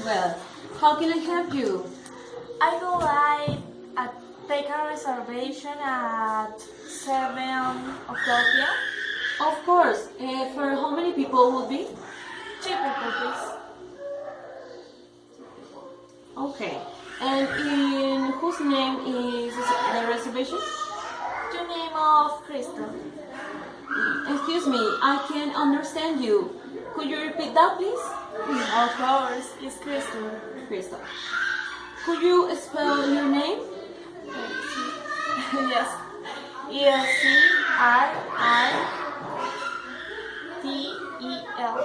Well, how can I help you? I would like take a reservation at 7 o'clock p.m. Of course. For how many people will be? 2 people, please. Okay. And in whose name is the reservation? The name of Crystal. Excuse me, I can't understand you. Could you repeat that, please? Of course, it's Crystal. Crystal. Could you spell your name? Yes. Critel.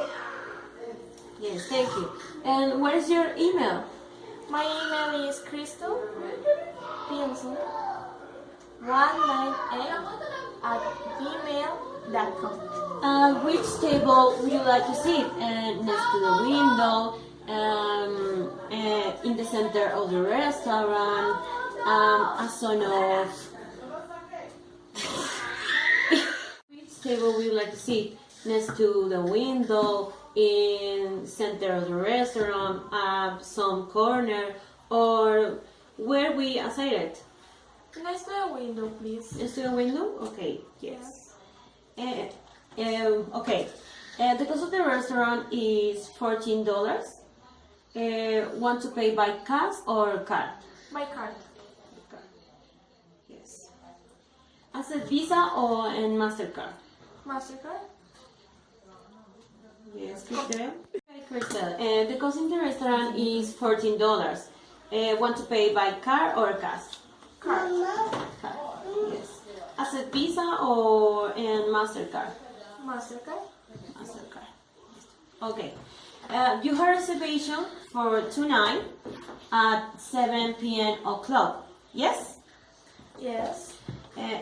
Yes, thank you. And what is your email? My email is crystal.198@gmail.com. Which table would you like to sit? Next to the window, in the center of the restaurant, a son of... Which table would you like to sit? Next to the window, in center of the restaurant, some corner, or where we assign Next to the window, please. Next to the window? Okay, yes. Okay. The cost of the restaurant is $14. Want to pay by cash or card? My card. Yes. As a Visa or and MasterCard? MasterCard. Yes, Crystal. Okay, Crystal. The cost in the restaurant is $14. Want to pay by card or cash? Card. Card. Yes. As a Visa or and MasterCard? MasterCard. MasterCard. Okay. You have a reservation for tonight at 7 p.m. o'clock. Yes? Yes.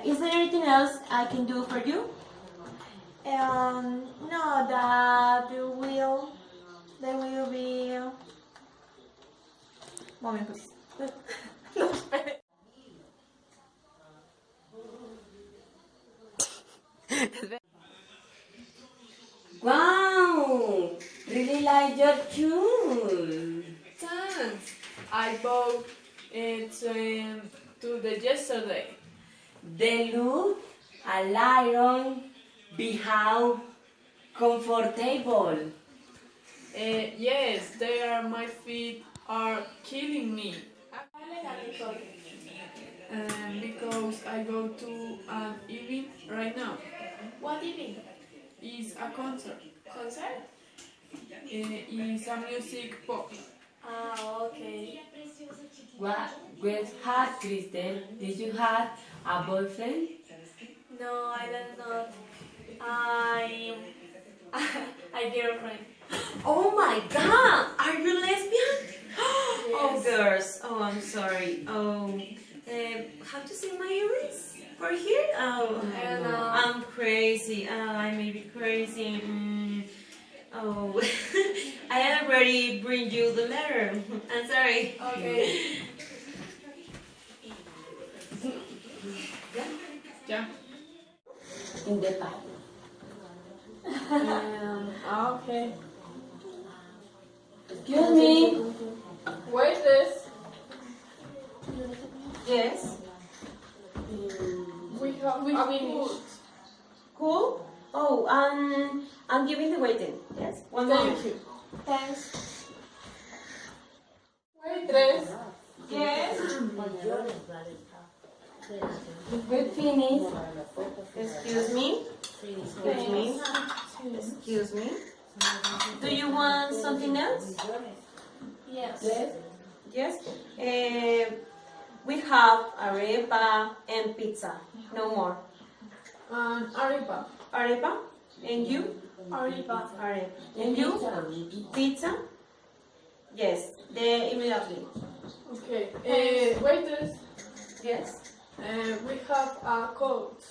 Is there anything else I can do for you? No, that will be. Moment, please. No, espere. Wow! Really like your shoes. Thanks. I bought it to the yesterday. They look a lion, be how comfortable. Yes, they are. My feet are killing me. Because I go to an event right now. What event? It's a concert. Concert? It's a music box. Okay. What had Crystal? Did you have a boyfriend? No, I don't know. I girlfriend. Oh my God! Are you lesbian? Oh, girls. Oh, I'm sorry. Oh, have you seen my earrings for here? Oh, I don't know. I'm crazy. I may be crazy. Oh, I already bring you the letter. I'm sorry. Okay. Yeah. In the back. Okay. Excuse me. Where is this? Yes. We have finished. Cool. Oh, I'm giving the waiting. Yes. One Thank moment. you. Thanks. Waitress. Yes. We finished. Excuse me. Excuse me. Excuse me. Do you want something else? Yes. Yes. We have arepa and pizza. No more. Arepa. Arepa. And you? Arepa. Arepa. And you? Pizza. Yes. Immediately. Okay. Waitress. Yes. We have a coat.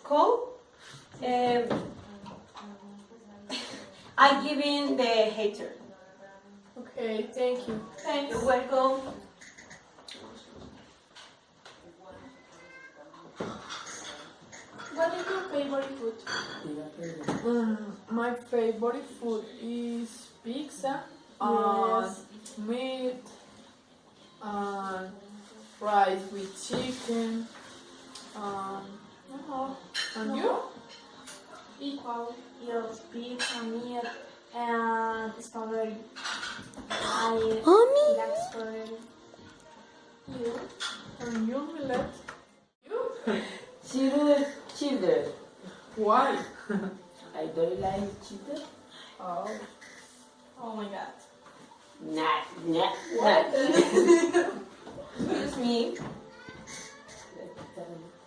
Cool. I give in the hater. Okay, thank you. Thanks. You're welcome. What is your favorite food? My favorite food is pizza and meat and rice with chicken. And you? Equal. Yes, pizza, meat, and spaghetti. I like spaghetti. You? And you, Millet? You? Children. Why? I don't like children. Oh. Oh my god. Nah. Excuse me.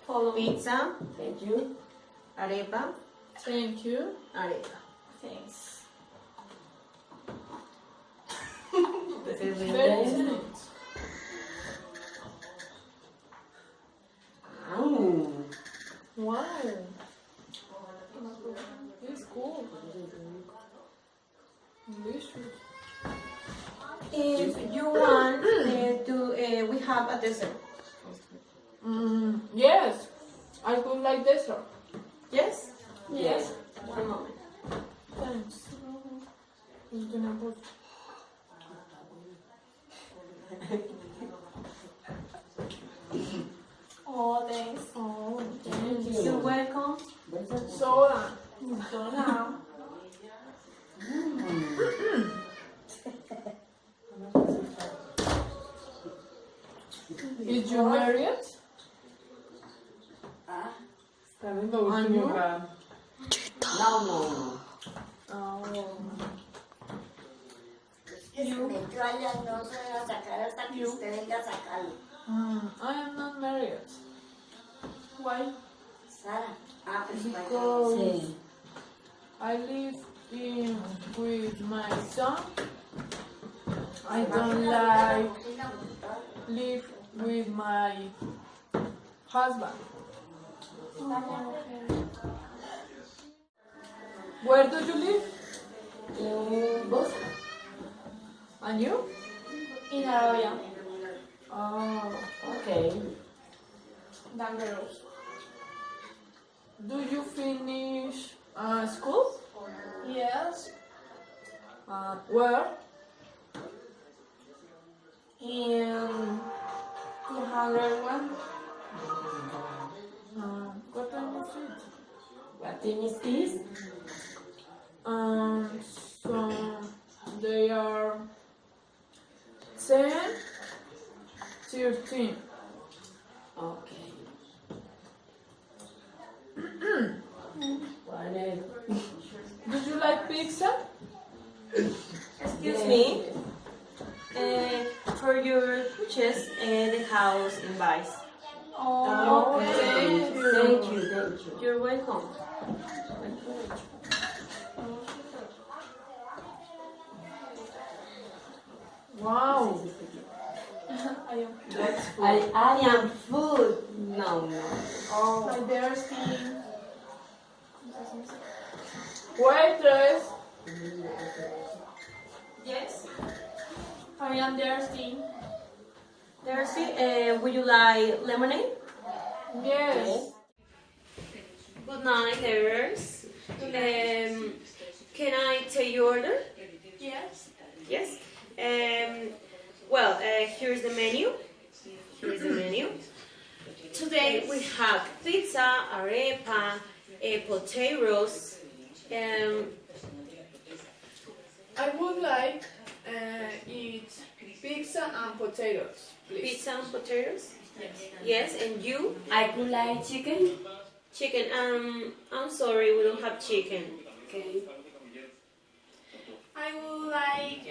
Follow me. Pizza, Thank you. arepa, Thank you. arepa. Thanks. Very Nice. nice. Wow. It's cool. Delicious. If you want we have a dessert. Yes, I would like dessert. Yes? Yes. One moment. Thanks. It's gonna put. Oh, thanks. Oh, You're welcome. soda. So now. Is you married? And you? No. Oh. Yo allá no se voy a sacar hasta que usted venga a sacarlo. I am not married. Why? Sara. Ah, pues Because Sí. I live with my son. I don't like live with my husband. Where do you live? In Boston. And you? In Arabia. Oh. Okay. Dangerous. Do you finish school? Yes. Where? In 201. What time is it? What thing is this? So they are 10, 13. Okay. One egg. Do you like pizza? Excuse me. For your purchase, the house invites. Oh, Thank you. Thank you. You're welcome. Wow. I am food. No. Oh. my thirsty. Waitress. Yes. I am thirsty. Thirsty. Would you like lemonade? Yes. Good night, caterers. Can I take your order? Yes. Yes. Here's the menu. Today we have pizza, arepa, potatoes. I would like eat pizza and potatoes, please. Pizza and potatoes. Yes, and you? I could like chicken. Chicken. I'm sorry, we don't have chicken. Okay. I would like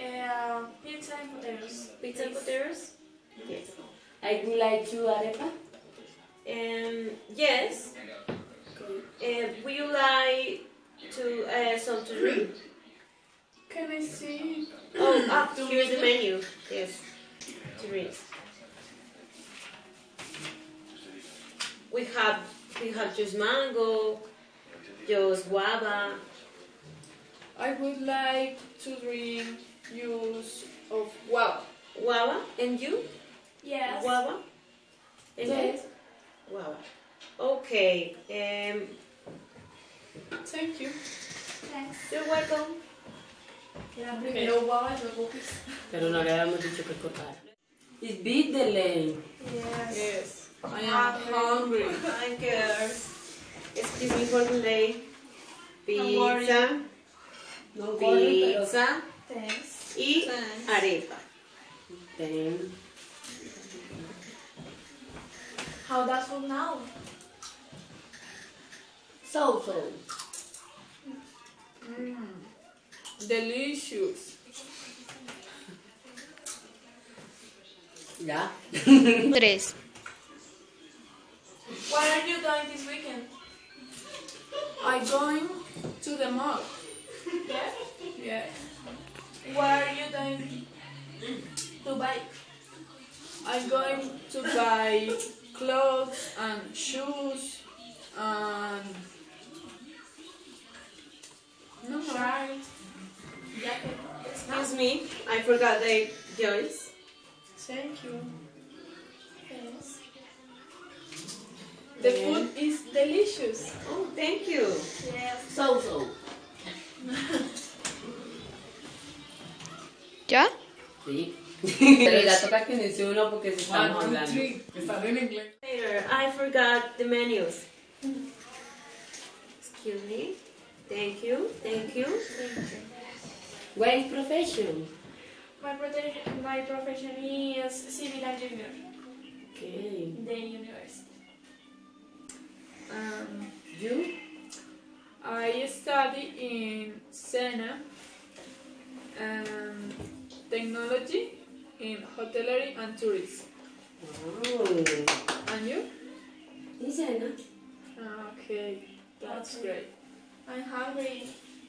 pizza and potatoes. Pizza and potatoes. Yes. I would like two arepa. Yes. Would you like to some to drink? Can I see? Here's the menu. Yes, to drink. We have just mango, just guava. I would like to drink juice of guava. Guava, and you? Yes. Guava? And Yes. you? Guava. Okay. Thank you. Thanks. You're welcome. Era primero guava y luego pizza. Pero no le habíamos dicho que cortar. It's big the lane. Yes. Yes. I am hungry. Hi girls. Excuse me for the delay. Don't worry. Pizza, No corre, pero... pizza Thanks. y Thanks. arepa. Ten. How that food now? So. Delicious. ¿Ya? 3. What are you doing this weekend? I going to the mall. Yeah. Yeah. What are you doing to buy? I'm going to buy clothes and shoes and no more. Shirt. Jacket. Excuse me, I forgot the Joyce. Thank you. Thanks. The food is delicious. Oh, thank you. Yes. So. ¿Ya? Sí. Pero ya toca que inicie uno porque se estamos hablando. Está en inglés. Later, I forgot the menus. Excuse me. Thank you. Thank you. What is profession? My profession is civil engineer Okay. in the university. You? I study in Sena technology in hotellerie and tourism. Oh. And you? Sena. Okay, that's Okay. great. I'm hungry.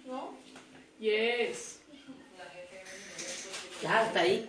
No? Yes. Ya, hasta ahí.